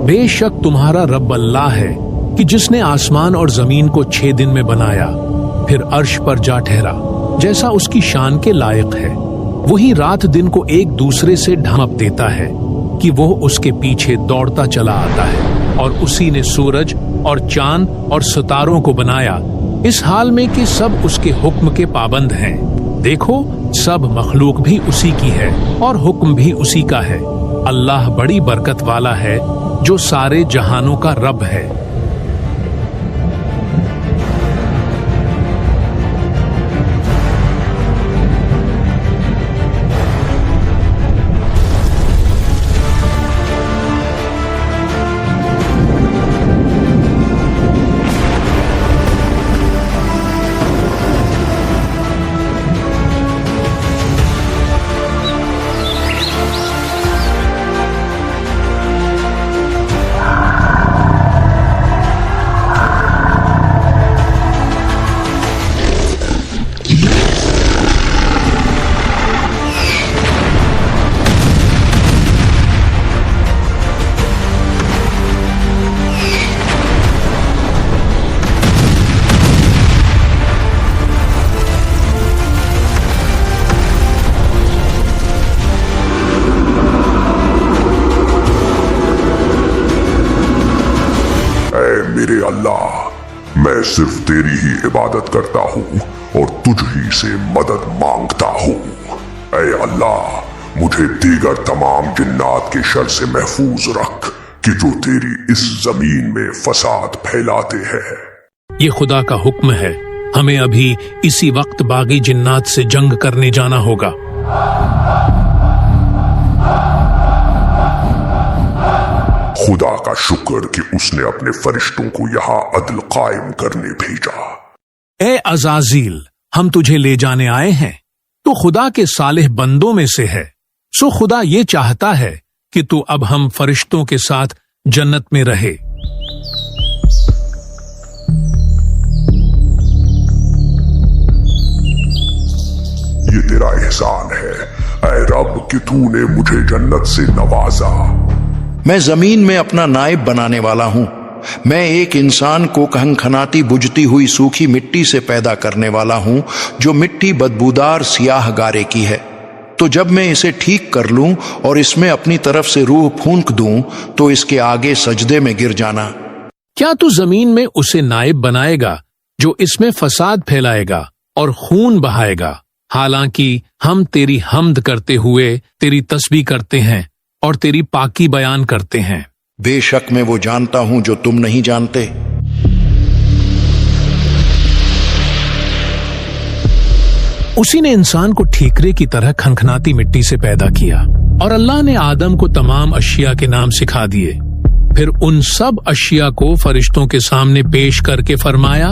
बेशक तुम्हारा रब अल्लाह है कि जिसने आसमान और जमीन को 6 दिन में बनाया, फिर अर्श पर जा ठहरा जैसा उसकी शान के लायक है। वही रात दिन को एक दूसरे से ढांप देता है कि वो उसके पीछे दौड़ता चला आता है, और उसी ने सूरज और चांद और सितारों को बनाया, इस हाल में कि सब उसके हुक्म के पाबंद हैं। देखो, सब मखलूक भी उसी की है और हुक्म भी उसी का है। अल्लाह बड़ी बरकत वाला है जो सारे जहानों का रब है। मेरे अल्लाह, मैं सिर्फ तेरी ही इबादत करता हूँ और तुझ ही से मदद मांगता हूँ। ऐ अल्लाह, मुझे दीगर तमाम जिन्नात के शर से महफूज रख कि जो तेरी इस जमीन में फसाद फैलाते हैं। ये खुदा का हुक्म है, हमें अभी इसी वक्त बागी जिन्नात से जंग करने जाना होगा। खुदा का शुक्र कि उसने अपने फरिश्तों को यहाँ अदल कायम करने भेजा। ए अज़ाज़ील, हम तुझे ले जाने आए हैं, तो खुदा के सालिह बंदों में से है। सो खुदा ये चाहता है कि तू अब हम फरिश्तों के साथ जन्नत में रहे। ये तेरा एहसान है ऐ रब कि तूने मुझे जन्नत से नवाजा। मैं जमीन में अपना नायब बनाने वाला हूं। मैं एक इंसान को खनखनाती बुझती हुई सूखी मिट्टी से पैदा करने वाला हूं, जो मिट्टी बदबूदार सियाह गारे की है। तो जब मैं इसे ठीक कर लूं और इसमें अपनी तरफ से रूह फूंक दूं, तो इसके आगे सजदे में गिर जाना। क्या तू जमीन में उसे नायब बनाएगा जो इसमें फसाद फैलाएगा और खून बहाएगा? हालांकि हम तेरी हम्द करते हुए तेरी तस्बीह करते हैं और तेरी पाकी बयान करते हैं। बेशक मैं वो जानता हूं जो तुम नहीं जानते। उसी ने इंसान को ठीकरे की तरह खनखनाती मिट्टी से पैदा किया, और अल्लाह ने आदम को तमाम अशिया के नाम सिखा दिए। फिर उन सब अशिया को फरिश्तों के सामने पेश करके फरमाया,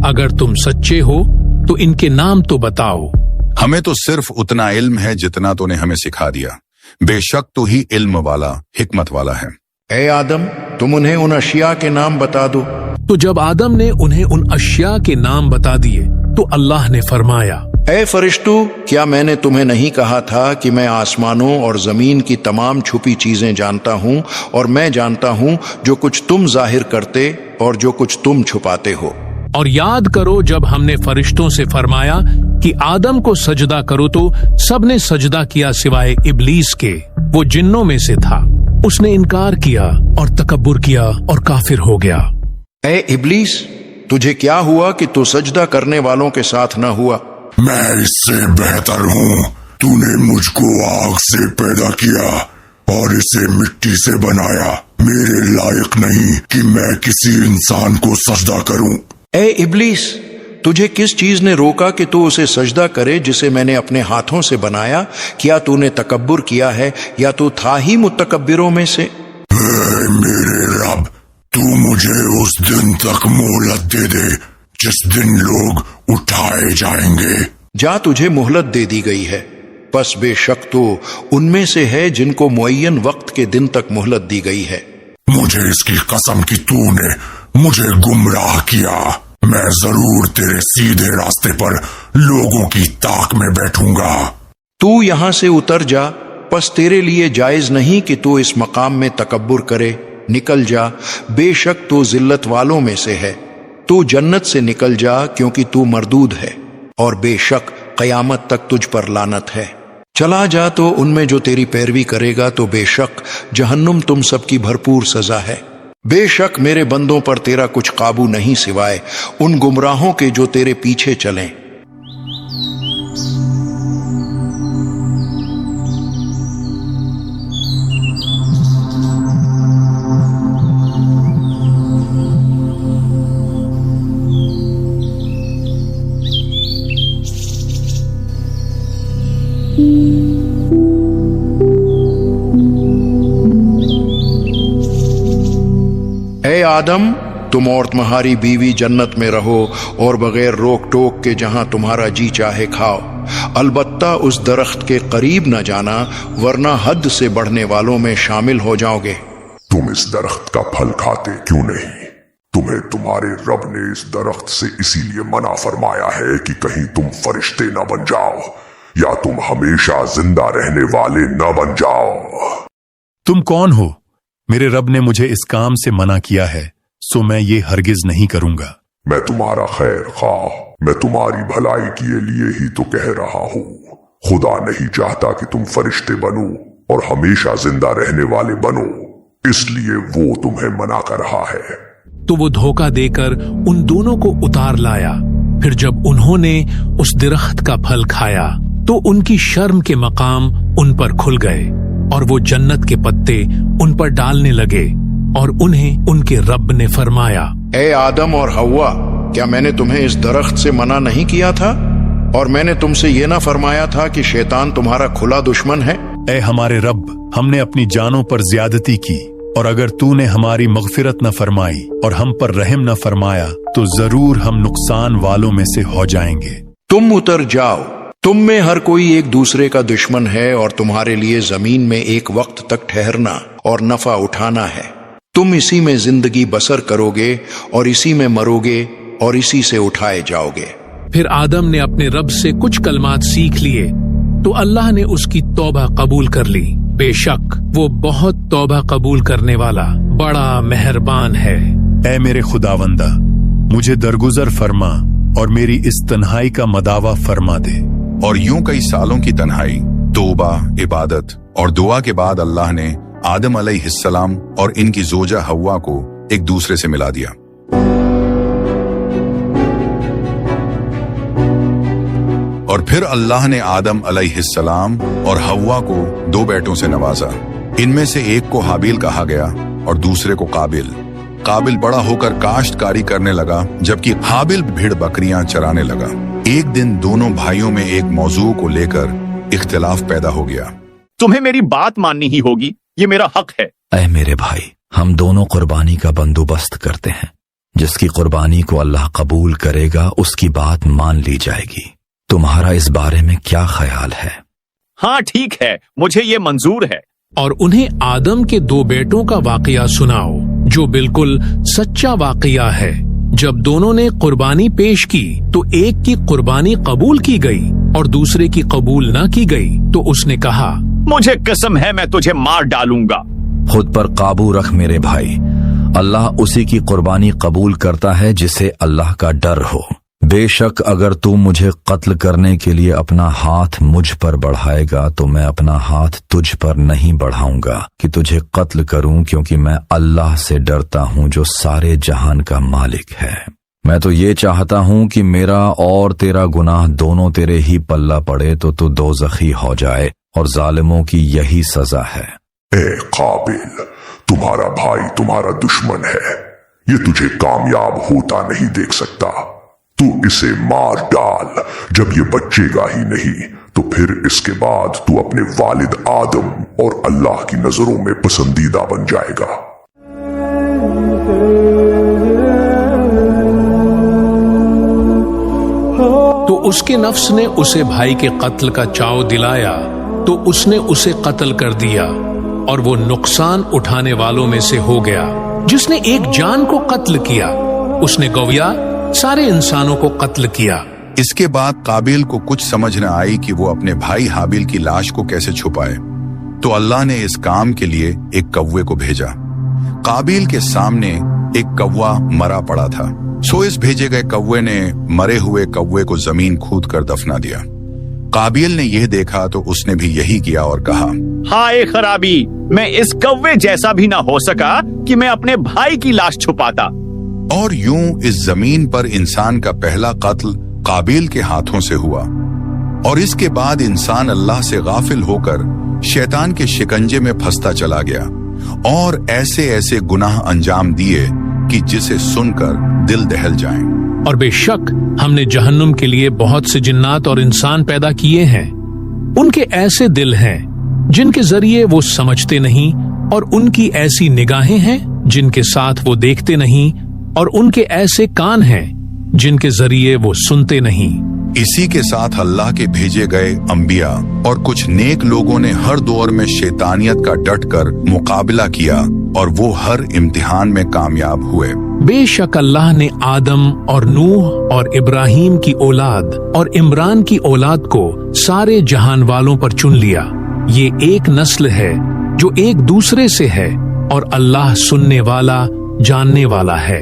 अगर तुम सच्चे हो तो इनके नाम तो बताओ। हमें तो सिर्फ उतना इल्म है जितना तूने हमें सिखा दिया। बेशक तू ही इल्म वाला, हिकमत वाला है। ए आदम, तुम उन्हें उन अशिया के नाम बता दो। तो जब आदम ने उन्हें उन अशिया के नाम बता दिए, तो अल्लाह ने फरमाया, ए फरिश्तों, क्या मैंने तुम्हें नहीं कहा था कि मैं आसमानों और जमीन की तमाम छुपी चीजें जानता हूँ, और मैं जानता हूँ जो कुछ तुम जाहिर करते और जो कुछ तुम छुपाते हो। और याद करो जब हमने फरिश्तों से फरमाया कि आदम को सजदा करो, तो सबने सजदा किया सिवाय इब्लीस के, वो जिन्नों में से था। उसने इनकार किया और तकब्बुर किया और काफिर हो गया। ए इब्लीस, तुझे क्या हुआ कि तू सजदा करने वालों के साथ न हुआ? मैं इससे बेहतर हूँ। तूने मुझको आग से पैदा किया और इसे मिट्टी से बनाया। मेरे लायक नहीं कि मैं किसी इंसान को सजदा करूं। ए इब्लीस, तुझे किस चीज ने रोका कि तू उसे सजदा करे जिसे मैंने अपने हाथों से बनाया? क्या तूने तकब्बुर किया है या तू था ही मुतकब्बिरों में से? मेरे रब, तू मुझे उस दिन तक मोहलत दे दे जिस दिन लोग उठाए जाएंगे। जा, तुझे मोहलत दे दी गई है। बस बेशक तो उनमें से है जिनको मुअय्यन वक्त के दिन तक मोहलत दी गई है। मुझे इसकी कसम कि तूने मुझे गुमराह किया। मैं जरूर तेरे सीधे रास्ते पर लोगों की ताक में बैठूंगा। तू यहां से उतर जा, बस तेरे लिए जायज नहीं कि तू इस मकाम में तकब्बुर करे। निकल जा, बेशक तो जिल्लत वालों में से है। तू जन्नत से निकल जा क्योंकि तू मरदूद है, और बेशक कयामत तक तुझ पर लानत है। चला जा तो उनमें जो तेरी पैरवी करेगा तो बेशक जहन्नुम तुम सबकी भरपूर सजा है। बेशक मेरे बंदों पर तेरा कुछ काबू नहीं सिवाय उन गुमराहों के जो तेरे पीछे चलें। ए आदम, तुम और तुम्हारी बीवी जन्नत में रहो और बगैर रोक टोक के जहां तुम्हारा जी चाहे खाओ। अलबत्ता उस दरख्त के करीब न जाना, वरना हद से बढ़ने वालों में शामिल हो जाओगे। तुम इस दरख्त का फल खाते क्यों नहीं? तुम्हें तुम्हारे रब ने इस दरख्त से इसीलिए मना फरमाया है कि कहीं तुम फरिश्ते न बन जाओ या तुम हमेशा जिंदा रहने वाले न बन जाओ। तुम कौन हो? मेरे रब ने मुझे इस काम से मना किया है, सो मैं ये हरगिज नहीं करूंगा। मैं तुम्हारा खैर खाह, मैं तुम्हारी भलाई के लिए ही तो कह रहा हूँ। खुदा नहीं चाहता कि तुम फरिश्ते बनो और हमेशा जिंदा रहने वाले बनो, इसलिए वो तुम्हें मना कर रहा है। तो वो धोखा देकर उन दोनों को उतार लाया। फिर जब उन्होंने उस दरख्त का फल खाया तो उनकी शर्म के मकाम उन पर खुल गए और वो जन्नत के पत्ते उन पर डालने लगे। और उन्हें उनके रब ने फरमाया, ए आदम और हव्वा, क्या मैंने तुम्हें इस दरख्त से मना नहीं किया था? और मैंने तुमसे ये ना फरमाया था कि शैतान तुम्हारा खुला दुश्मन है? ए हमारे रब, हमने अपनी जानों पर ज्यादती की, और अगर तूने हमारी मगफिरत न फरमाई और हम पर रहम न फरमाया तो जरूर हम नुकसान वालों में से हो जाएंगे। तुम उतर जाओ, तुम में हर कोई एक दूसरे का दुश्मन है और तुम्हारे लिए जमीन में एक वक्त तक ठहरना और नफा उठाना है। तुम इसी में जिंदगी बसर करोगे और इसी में मरोगे और इसी से उठाए जाओगे। फिर आदम ने अपने रब से कुछ कलमात सीख लिए तो अल्लाह ने उसकी तौबा कबूल कर ली। बेशक वो बहुत तौबा कबूल करने वाला बड़ा मेहरबान है। ए मेरे खुदावंदा, मुझे दरगुजर फरमा और मेरी इस तन्हाई का मदावा फरमा दे। और यूं कई सालों की तन्हाई, तौबा, इबादत और दुआ के बाद अल्लाह ने आदम अलैहिस्सलाम और इनकी जोजा हव्वा को एक दूसरे से मिला दिया। और फिर अल्लाह ने आदम अलैहिस्सलाम और हव्वा को 2 बेटों से नवाजा। इनमें से एक को हाबिल कहा गया और दूसरे को काबिल। काबिल बड़ा होकर काश्तकारी करने लगा, जबकि हाबिल भेड़ बकरियां चराने लगा। एक दिन दोनों भाइयों में एक मौजू को लेकर इख्तिलाफ पैदा हो गया। तुम्हें मेरी बात माननी ही होगी, ये मेरा हक है। ऐ मेरे भाई, हम दोनों कुर्बानी का बंदोबस्त करते हैं। जिसकी कुर्बानी को अल्लाह कबूल करेगा उसकी बात मान ली जाएगी। तुम्हारा इस बारे में क्या ख्याल है? हाँ ठीक है, मुझे ये मंजूर है। और उन्हें आदम के 2 बेटों का वाकया सुनाओ जो बिल्कुल सच्चा वाकया है। जब दोनों ने कुर्बानी पेश की तो एक की कुर्बानी कबूल की गई और दूसरे की कबूल न की गई तो उसने कहा, मुझे कसम है मैं तुझे मार डालूंगा। खुद पर काबू रख मेरे भाई, अल्लाह उसी की कुर्बानी कबूल करता है जिसे अल्लाह का डर हो। बेशक अगर तू मुझे कत्ल करने के लिए अपना हाथ मुझ पर बढ़ाएगा तो मैं अपना हाथ तुझ पर नहीं बढ़ाऊंगा कि तुझे कत्ल करूं, क्योंकि मैं अल्लाह से डरता हूं जो सारे जहान का मालिक है। मैं तो ये चाहता हूं कि मेरा और तेरा गुनाह दोनों तेरे ही पल्ला पड़े तो तू दोज़खी हो जाए, और जालिमों की यही सजा है। ए काबिल, तुम्हारा भाई तुम्हारा दुश्मन है, ये तुझे कामयाब होता नहीं देख सकता। तू इसे मार डाल, जब ये बचेगा ही नहीं तो फिर इसके बाद तू अपने वालिद आदम और अल्लाह की नजरों में पसंदीदा बन जाएगा। तो उसके नफ्स ने उसे भाई के कत्ल का चाव दिलाया तो उसने उसे कत्ल कर दिया और वो नुकसान उठाने वालों में से हो गया। जिसने एक जान को कत्ल किया उसने गौया सारे इंसानों को कत्ल किया। इसके बाद काबिल को कुछ समझ न आई कि वो अपने भाई हाबिल की लाश को कैसे छुपाए, तो अल्लाह ने इस काम के लिए एक कौवे को भेजा। काबिल के सामने एक कौवा मरा पड़ा था। सो इस भेजे गए कौवे ने मरे हुए कौवे को जमीन खोद कर दफना दिया। काबिल ने यह देखा तो उसने भी यही किया और कहा, हाय खराबी, मैं इस कौवे जैसा भी ना हो सका कि मैं अपने भाई की लाश छुपाता। और यूं इस जमीन पर इंसान का पहला कत्ल काबिल के हाथों से हुआ। और इसके बाद इंसान अल्लाह से गाफिल होकर शैतान के शिकंजे में फंसता चला गया और ऐसे ऐसे गुनाह अंजाम दिए कि जिसे सुनकर दिल दहल जाए। और बेशक हमने जहन्नुम के लिए बहुत से जिन्नात और इंसान पैदा किए हैं। उनके ऐसे दिल हैं जिनके जरिए वो समझते नहीं, और उनकी ऐसी निगाहें हैं जिनके साथ वो देखते नहीं, और उनके ऐसे कान हैं जिनके जरिए वो सुनते नहीं। इसी के साथ अल्लाह के भेजे गए अंबिया और कुछ नेक लोगों ने हर दौर में शैतानियत का डट कर मुकाबला किया और वो हर इम्तिहान में कामयाब हुए। बेशक अल्लाह ने आदम और नूह और इब्राहिम की औलाद और इमरान की औलाद को सारे जहान वालों पर चुन लिया। ये एक नस्ल है जो एक दूसरे से है, और अल्लाह सुनने वाला जानने वाला है।